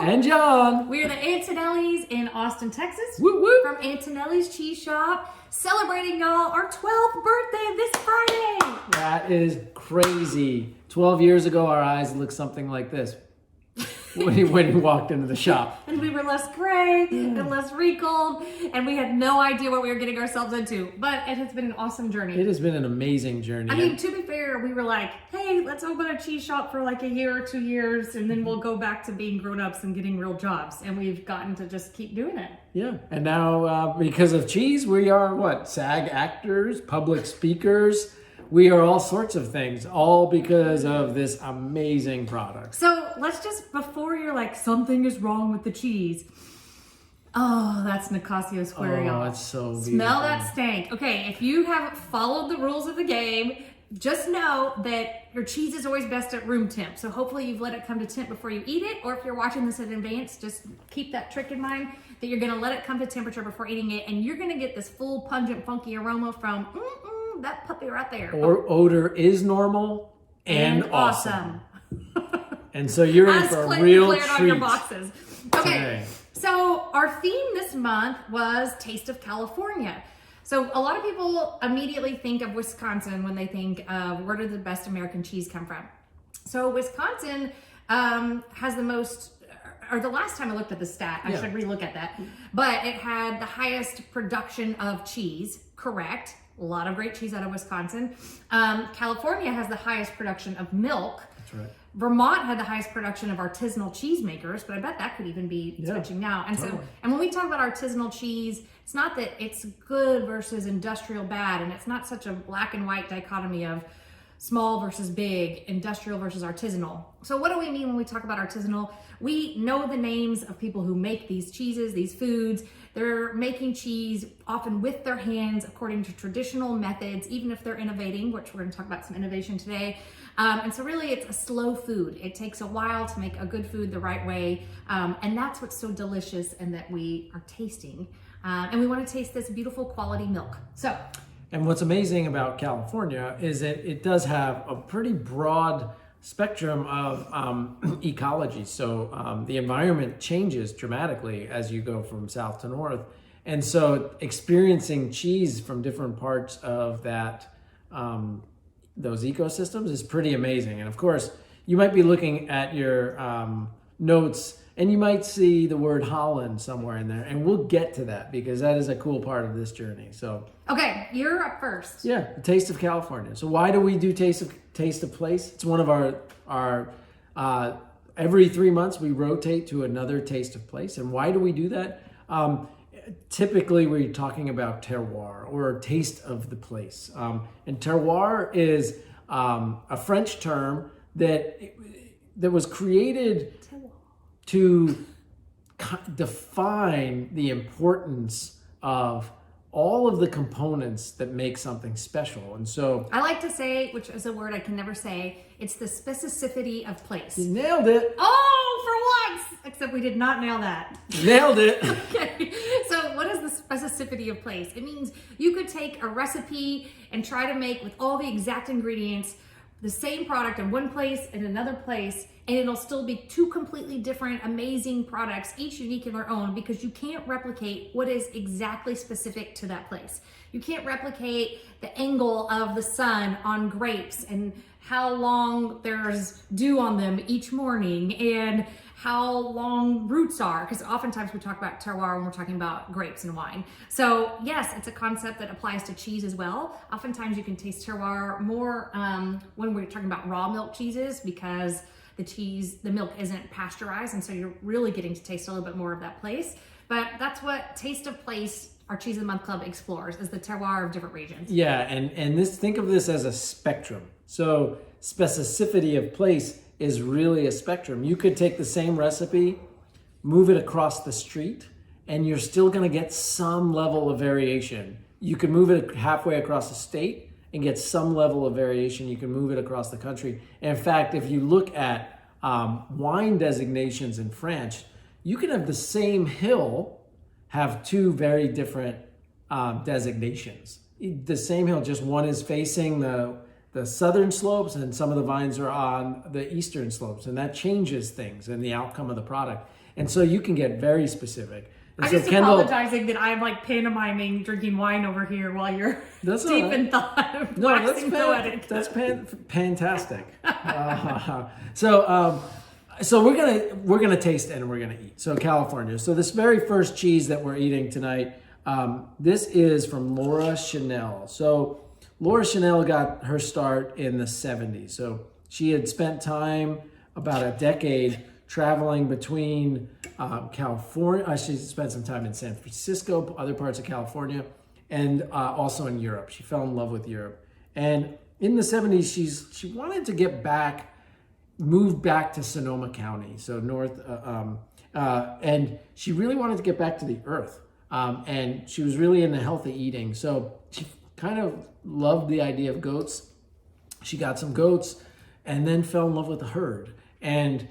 And John. We are the Antonellis in Austin, Texas. Woo woo. From Antonelli's Cheese Shop, celebrating y'all our 12th birthday this Friday. That is crazy. 12 years ago, our eyes looked something like this when he walked into the shop. And we were less gray and less wrinkled, and we had no idea what we were getting ourselves into. But it has been an awesome journey. It has been an amazing journey. I mean, to be fair, we were like, hey, let's open a cheese shop for like a year or 2 years, and then we'll go back to being grown-ups and getting real jobs. And we've gotten to just keep doing it. Yeah, and now because of cheese, we are what? SAG actors, public speakers. We are all sorts of things, all because of this amazing product. So let's just, before you're like, something is wrong with the cheese. Oh, that's Nicasio Square, y'all. Oh, it's so beautiful. Smell that stank. Okay, if you have followed the rules of the game, just know that your cheese is always best at room temp. So hopefully you've let it come to temp before you eat it, or if you're watching this in advance, just keep that trick in mind that you're gonna let it come to temperature before eating it, and you're gonna get this full, pungent, funky aroma from that puppy right there. Or odor is normal and awesome. And so you're in for a real treat on your boxes. Okay, today. So our theme this month was Taste of California. So a lot of people immediately think of Wisconsin when they think of where did the best American cheese come from. So Wisconsin has the most, or the last time I looked at the stat, I should relook at that, but it had the highest production of cheese, correct? A lot of great cheese out of Wisconsin. California has the highest production of milk. That's right. Vermont had the highest production of artisanal cheesemakers, but I bet that could even be switching now. And totally. and when we talk about artisanal cheese, it's not that it's good versus industrial bad, and it's not such a black and white dichotomy of small versus big, industrial versus artisanal. So what do we mean when we talk about artisanal? We know the names of people who make these cheeses, these foods. They're making cheese often with their hands according to traditional methods, even if they're innovating, which we're going to talk about some innovation today. And so really it's a slow food. It takes a while to make a good food the right way. And that's what's so delicious and that we are tasting. And we want to taste this beautiful quality milk. And what's amazing about California is that it does have a pretty broad spectrum of ecology. So the environment changes dramatically as you go from south to north. And so experiencing cheese from different parts of that, those ecosystems is pretty amazing. And of course, you might be looking at your notes and you might see the word Holland somewhere in there, and we'll get to that because that is a cool part of this journey. So, okay, you're up first. Yeah, the Taste of California. So why do we do Taste of Place? It's one of our every 3 months we rotate to another Taste of Place. And why do we do that? Typically we're talking about terroir or taste of the place. And terroir is a French term that was created to define the importance of all of the components that make something special. And so I like to say, which is a word I can never say, it's the specificity of place. You nailed it. Oh, for once! Except we did not nail that. Nailed it. Okay, so what is the specificity of place? It means you could take a recipe and try to make with all the exact ingredients the same product in one place and another place, and it'll still be two completely different, amazing products, each unique in their own, because you can't replicate what is exactly specific to that place. You can't replicate the angle of the sun on grapes and how long there's dew on them each morning and how long roots are, because oftentimes we talk about terroir when we're talking about grapes and wine. So yes, it's a concept that applies to cheese as well. Oftentimes you can taste terroir more when we're talking about raw milk cheeses because the milk isn't pasteurized, and so you're really getting to taste a little bit more of that place. But that's what Taste of Place, our Cheese of the Month Club, explores, is the terroir of different regions. Yeah, and think of this as a spectrum. So specificity of place is really a spectrum. You could take the same recipe, move it across the street, and you're still gonna get some level of variation. You could move it halfway across the state and get some level of variation. You can move it across the country. And in fact, if you look at wine designations in France, you can have the same hill have two very different designations. The same hill, just one is facing the southern slopes and some of the vines are on the eastern slopes, and that changes things and the outcome of the product. And so you can get very specific. And I'm so just apologizing that I'm like pantomiming drinking wine over here while you're That's deep all right. in thought of No, waxing poetic. that's fantastic. So we're gonna taste and we're gonna eat. So California. So this very first cheese that we're eating tonight, this is from Laura Chanel. So Laura Chanel got her start in the 70s. So she had spent time, about a decade, traveling between California. She spent some time in San Francisco, other parts of California, and also in Europe. She fell in love with Europe. And in the 70s, she wanted to move back to Sonoma County, so north, and she really wanted to get back to the earth. And she was really into healthy eating. So she kind of loved the idea of goats. She got some goats and then fell in love with the herd. And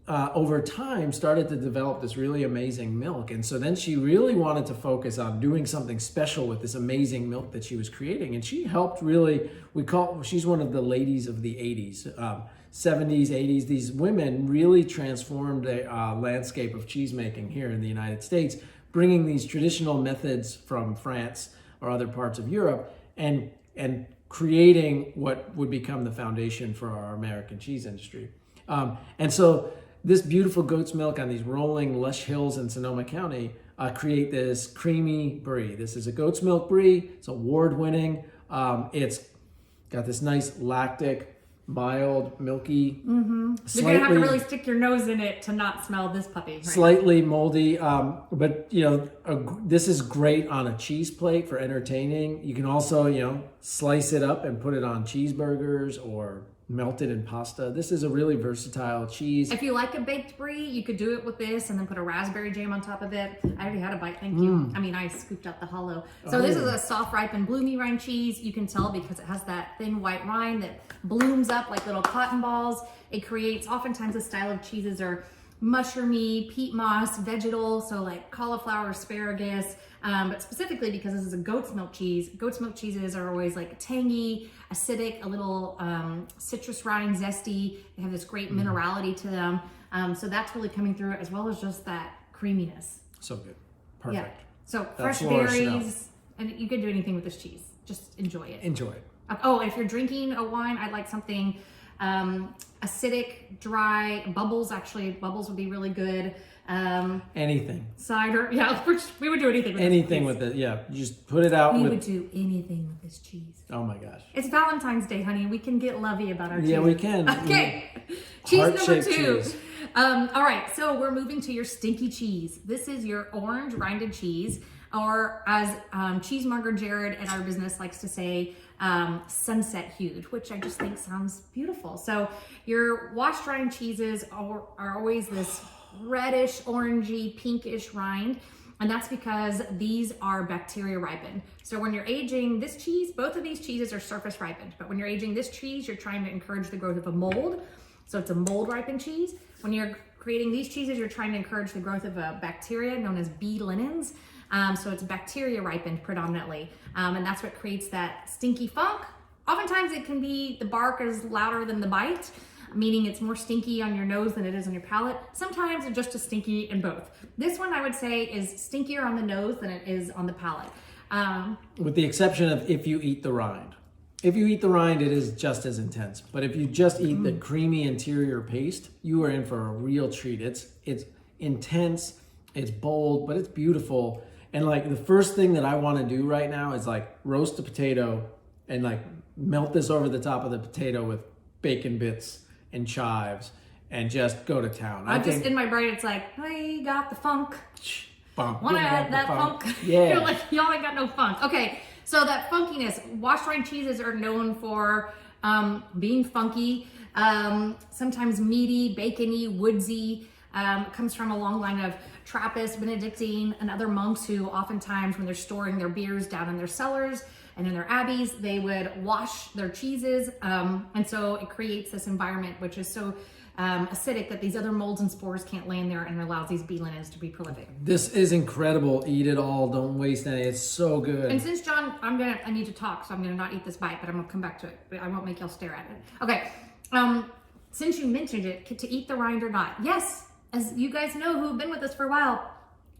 over time started to develop this really amazing milk. And so then she really wanted to focus on doing something special with this amazing milk that she was creating. And she helped really, she's one of the ladies of the 80s, 70s, 80s. These women really transformed the landscape of cheese making here in the United States, bringing these traditional methods from France or other parts of Europe and creating what would become the foundation for our American cheese industry. And so this beautiful goat's milk on these rolling lush hills in Sonoma County create this creamy brie. This is a goat's milk brie. It's award-winning. It's got this nice lactic, mild, milky, You're gonna have to really stick your nose in it to not smell this puppy. Right? Slightly moldy, but this is great on a cheese plate for entertaining. You can also, slice it up and put it on cheeseburgers or melt it in pasta. This is a really versatile cheese. If you like a baked brie, you could do it with this and then put a raspberry jam on top of it. I already had a bite, thank you. I mean, I scooped out the hollow. So this is a soft ripened bloomy rind cheese. You can tell because it has that thin white rind that blooms up like little cotton balls. It creates, oftentimes the style of cheeses are mushroomy, peat moss, vegetal, so like cauliflower, asparagus, but specifically because this is a goat's milk cheese. Goat's milk cheeses are always like tangy, acidic, a little citrus rind, zesty. They have this great minerality to them. So that's really coming through, as well as just that creaminess. So good. Perfect. Yeah. So That's fresh Laura Chanel. berries, and you could do anything with this cheese. Just enjoy it. Enjoy it. Oh, if you're drinking a wine, I'd like something acidic, dry, bubbles. Actually, bubbles would be really good. Anything. Cider. Yeah, we would do anything with Anything this with it. Yeah. You just put it out We with. would do anything with this cheese. Oh my gosh. It's Valentine's Day, honey. We can get lovey about our cheese. Yeah, we can. Okay. Cheese number Heart-shaped 2. cheese. All right, so we're moving to your stinky cheese. This is your orange rinded cheese, or as Cheesemonger Jared at our business likes to say, sunset hued, which I just think sounds beautiful. So your washed rind cheeses are always this reddish, orangey, pinkish rind. And that's because these are bacteria ripened. So when you're aging this cheese, both of these cheeses are surface ripened. But when you're aging this cheese, you're trying to encourage the growth of a mold. So it's a mold ripened cheese. When you're creating these cheeses, you're trying to encourage the growth of a bacteria known as B. linens. So it's bacteria ripened predominantly. And that's what creates that stinky funk. Oftentimes it can be the bark is louder than the bite, meaning it's more stinky on your nose than it is on your palate. Sometimes it's just as stinky in both. This one I would say is stinkier on the nose than it is on the palate. With the exception of if you eat the rind. If you eat the rind, it is just as intense. But if you just eat the creamy interior paste, you are in for a real treat. It's intense, it's bold, but it's beautiful. And like the first thing that I want to do right now is like roast a potato and like melt this over the top of the potato with bacon bits and chives and just go to town. In my brain, it's like, I got the funk. Bump, Want to add that funk? Yeah. You're like, y'all ain't got no funk. Okay, so that funkiness, washed rind cheeses are known for being funky, sometimes meaty, bacony, woodsy. Comes from a long line of Trappist, Benedictine, and other monks who oftentimes when they're storing their beers down in their cellars and in their abbeys, they would wash their cheeses. And so it creates this environment which is so acidic that these other molds and spores can't land there, and it allows these B. linens to be prolific. This is incredible. Eat it all. Don't waste any. It's so good. And since John, I need to talk, so I'm gonna not eat this bite, but I'm gonna come back to it. I won't make y'all stare at it. Okay. Since you mentioned it, to eat the rind or not, yes, as you guys know who've been with us for a while,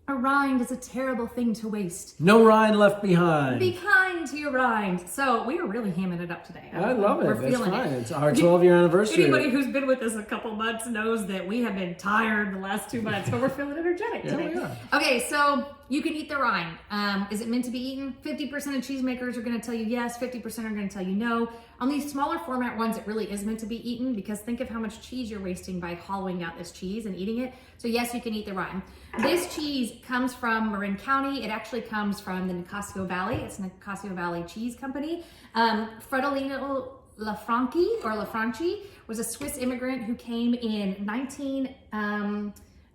a rind is a terrible thing to waste. No rind left behind. Be kind to your rind. So we are really hamming it up today. I love it. We're That's feeling fine. it. It's our 12-year anniversary. Anybody who's been with us a couple months knows that we have been tired the last 2 months, but we're feeling energetic today. We are. Okay, so you can eat the rind. Is it meant to be eaten? 50% of cheesemakers are going to tell you yes, 50% are going to tell you no. On these smaller format ones, it really is meant to be eaten because think of how much cheese you're wasting by hollowing out this cheese and eating it. So yes, you can eat the rind. This cheese comes from Marin County. It actually comes from the Nicasio Valley. It's Nicasio Valley Cheese Company. Fredolino Lafranchi was a Swiss immigrant who came in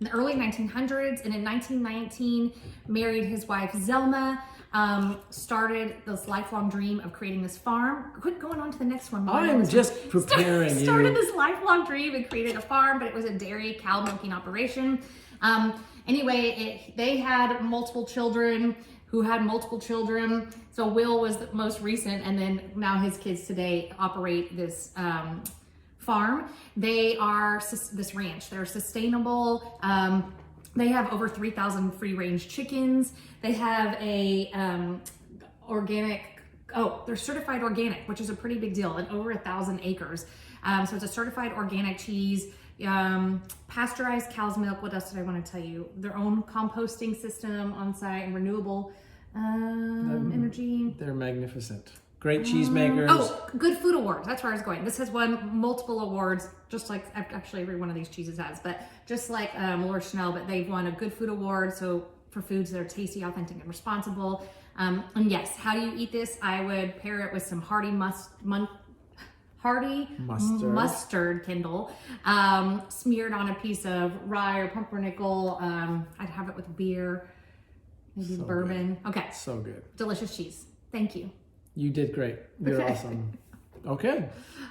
the early 1900s, and in 1919 married his wife Zelma. Started this lifelong dream of creating this farm. Quit going on to the next one. I am just preparing you. Started this lifelong dream and created a farm, but it was a dairy cow milking operation. Anyway, they had multiple children who had multiple children. So Will was the most recent, and then now his kids today operate this farm. They are this ranch. They're sustainable. They have over 3,000 free-range chickens. They have a they're certified organic, which is a pretty big deal, and over 1,000 acres. So it's a certified organic cheese, pasteurized cow's milk. What else did I want to tell you? Their own composting system on site and renewable energy. They're magnificent. Great cheesemakers. Oh, Good Food Awards. That's where I was going. This has won multiple awards, just like actually every one of these cheeses has, but just like Lord Chanel, but they've won a Good Food Award. So for foods that are tasty, authentic, and responsible. And yes, how do you eat this? I would pair it with some hearty mustard, Kendall, smeared on a piece of rye or pumpernickel. I'd have it with beer, maybe bourbon. Good. Okay. So good. Delicious cheese. Thank you. You did great. You're Okay. awesome. Okay.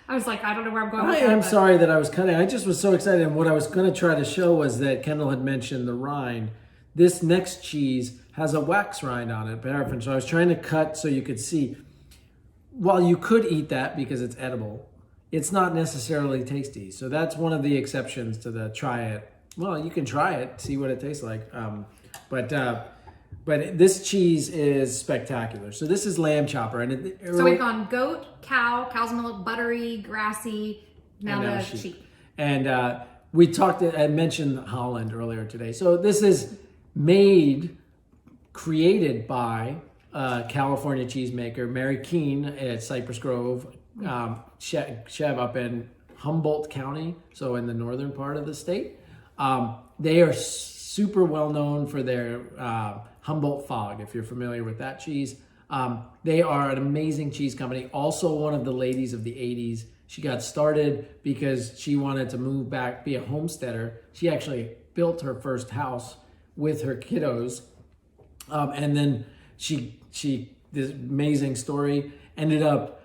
I was like, I don't know where I'm going I with that, am but- sorry that I was cutting. I just was so excited. And what I was going to try to show was that Kendall had mentioned the rind. This next cheese has a wax rind on it, paraffin. So I was trying to cut so you could see. While you could eat that because it's edible, it's not necessarily tasty. So that's one of the exceptions to the try it. Well, you can try it, see what it tastes like. But this cheese is spectacular. So this is lamb chopper. So we've gone goat, cow, cow's milk, buttery, grassy, now the sheep. And I mentioned Holland earlier today. So this is created by California cheesemaker Mary Keene at Cypress Grove, Chev up in Humboldt County, so in the northern part of the state. They are super well known for their Humboldt Fog, if you're familiar with that cheese. They are an amazing cheese company. Also one of the ladies of the 80s. She got started because she wanted to move back, be a homesteader. She actually built her first house with her kiddos. And then this amazing story, ended up,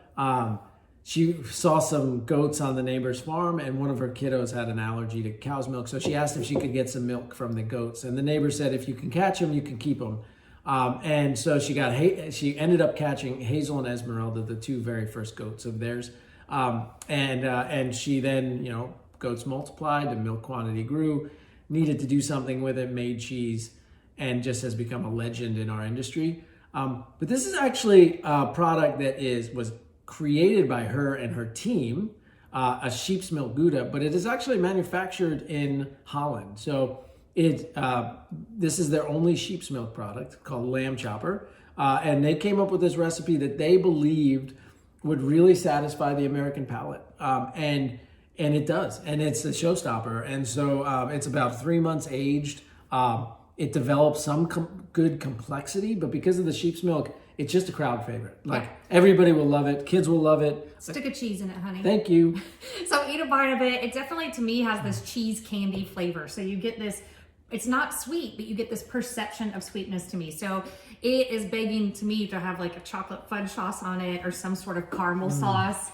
she saw some goats on the neighbor's farm, and one of her kiddos had an allergy to cow's milk. So she asked if she could get some milk from the goats. And the neighbor said, if you can catch them, you can keep them. And so she ended up catching Hazel and Esmeralda, the two very first goats of theirs. And she then, goats multiplied, the milk quantity grew, needed to do something with it, made cheese, and just has become a legend in our industry. But this is actually a product that was created by her and her team, a sheep's milk Gouda, but it is actually manufactured in Holland. So this is their only sheep's milk product called lamb chopper. And they came up with this recipe that they believed would really satisfy the American palate. And it does, and it's a showstopper. And so it's about 3 months aged. It develops some good complexity, but because of the sheep's milk, it's just a crowd favorite. Everybody will love it. Kids will love it. Stick a cheese in it, honey. Thank you. So eat a bite of it. It definitely, to me, has this cheese candy flavor. So you get this, it's not sweet, but you get this perception of sweetness to me. So it is begging to me to have like a chocolate fudge sauce on it or some sort of caramel sauce.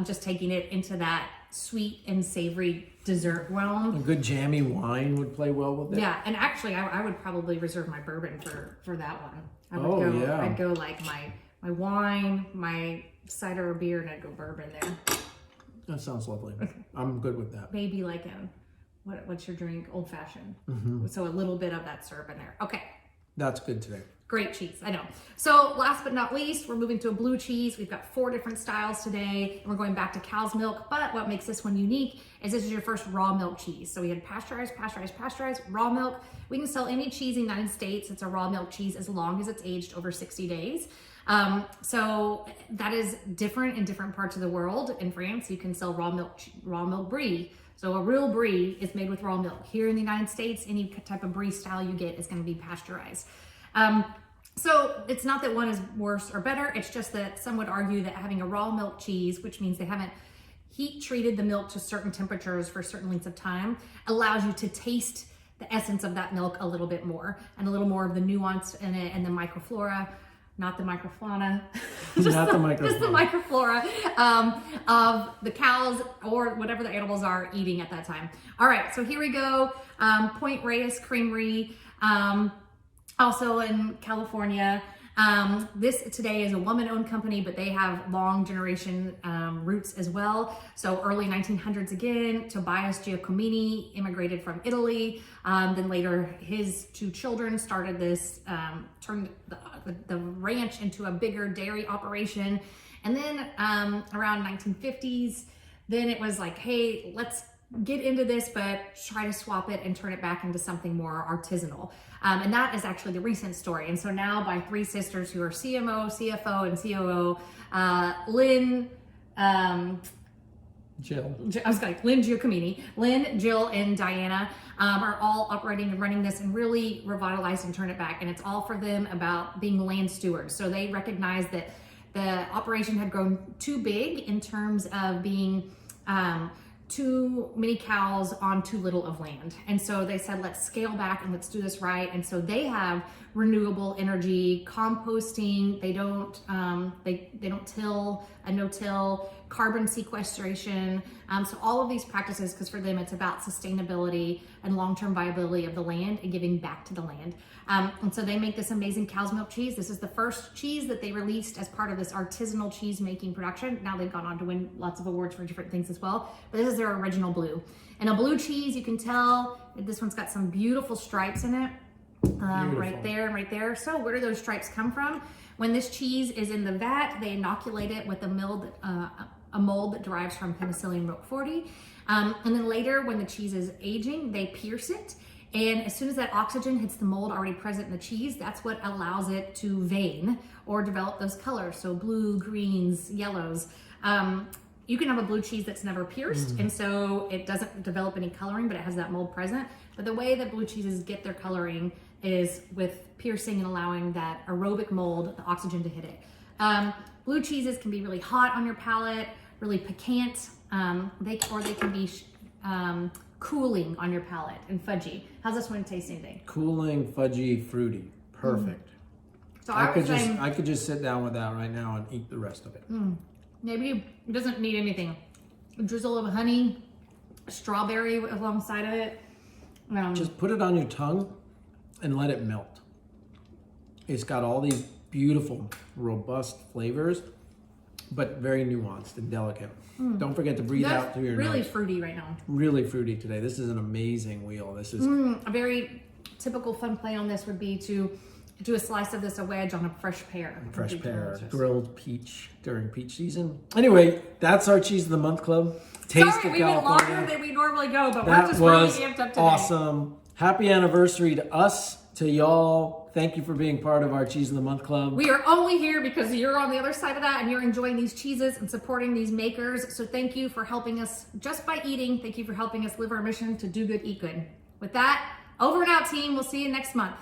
Just taking it into that sweet and savory dessert realm. A good jammy wine would play well with it. Yeah, and actually I would probably reserve my bourbon for that one. I'd go like my wine, my cider or beer, and I'd go bourbon there. That sounds lovely. I'm good with that. Maybe like a what's your drink? Old fashioned. So a little bit of that syrup in there. Okay. That's good today. Great cheese, I know. So last but not least, we're moving to a blue cheese. We've got 4 different styles today, and we're going back to cow's milk. But what makes this one unique is this is your first raw milk cheese. So we had pasteurized, raw milk. We can sell any cheese in the United States. It's a raw milk cheese as long as it's aged over 60 days. So that is different in different parts of the world. In France, you can sell raw milk Brie. So a real Brie is made with raw milk. Here in the United States, any type of Brie style you get is going to be pasteurized. So it's not that one is worse or better. It's just that some would argue that having a raw milk cheese, which means they haven't heat treated the milk to certain temperatures for certain lengths of time, allows you to taste the essence of that milk a little bit more and a little more of the nuance in it and the microflora, not the microfauna, just the microflora of the cows or whatever the animals are eating at that time. All right, so here we go. Point Reyes Creamery. Also in California. This today is a woman-owned company, but they have long generation roots as well. So early 1900s again, Tobias Giacomini immigrated from Italy. Then later his 2 children started this, turned the ranch into a bigger dairy operation. And then around 1950s, then it was like, hey, let's get into this, but try to swap it and turn it back into something more artisanal. And that is actually the recent story. And so now by 3 sisters who are CMO, CFO, and COO, Lynn, Lynn Giacomini, Lynn, Jill, and Diana are all operating and running this and really revitalized and turn it back. And it's all for them about being land stewards. So they recognize that the operation had grown too big in terms of being too many cows on too little of land. And so they said, let's scale back and let's do this right. And so they have renewable energy, composting. They don't till, a no-till, carbon sequestration. So all of these practices, because for them, it's about sustainability and long-term viability of the land and giving back to the land. And so they make this amazing cow's milk cheese. This is the first cheese that they released as part of this artisanal cheese making production. Now they've gone on to win lots of awards for different things as well, but this is their original blue. And a blue cheese, you can tell this one's got some beautiful stripes in it, right there and right there. So where do those stripes come from? When this cheese is in the vat, they inoculate it with a mold that derives from Penicillium roqueforti. And then later, when the cheese is aging, they pierce it. And as soon as that oxygen hits the mold already present in the cheese, that's what allows it to vein or develop those colors. So blue, greens, yellows. You can have a blue cheese that's never pierced, and so it doesn't develop any coloring, but it has that mold present. But the way that blue cheeses get their coloring is with piercing and allowing that aerobic mold, the oxygen, to hit it. Blue cheeses can be really hot on your palate, really piquant. They can be cooling on your palate and fudgy. How's this one taste anything? Cooling, fudgy, fruity. Perfect. So I could just sit down with that right now and eat the rest of it. Maybe it doesn't need anything. A drizzle of honey, strawberry alongside of it. Just put it on your tongue and let it melt. It's got all these beautiful, robust flavors, but very nuanced and delicate. Don't forget to breathe out through your nose. Really fruity right now. Really fruity today. This is an amazing wheel. This is a very typical fun play on this would be to do a slice of this, a wedge on a fresh pear. Fresh pear, grilled peach during peach season. Anyway, that's our Cheese of the Month Club. Taste of Sorry, we went longer than we normally go, but that we're just was really amped up today. Awesome. Happy anniversary to us, to y'all. Thank you for being part of our Cheese of the Month Club. We are only here because you're on the other side of that and you're enjoying these cheeses and supporting these makers. So thank you for helping us just by eating. Thank you for helping us live our mission to do good, eat good. With that, over and out, team. We'll see you next month.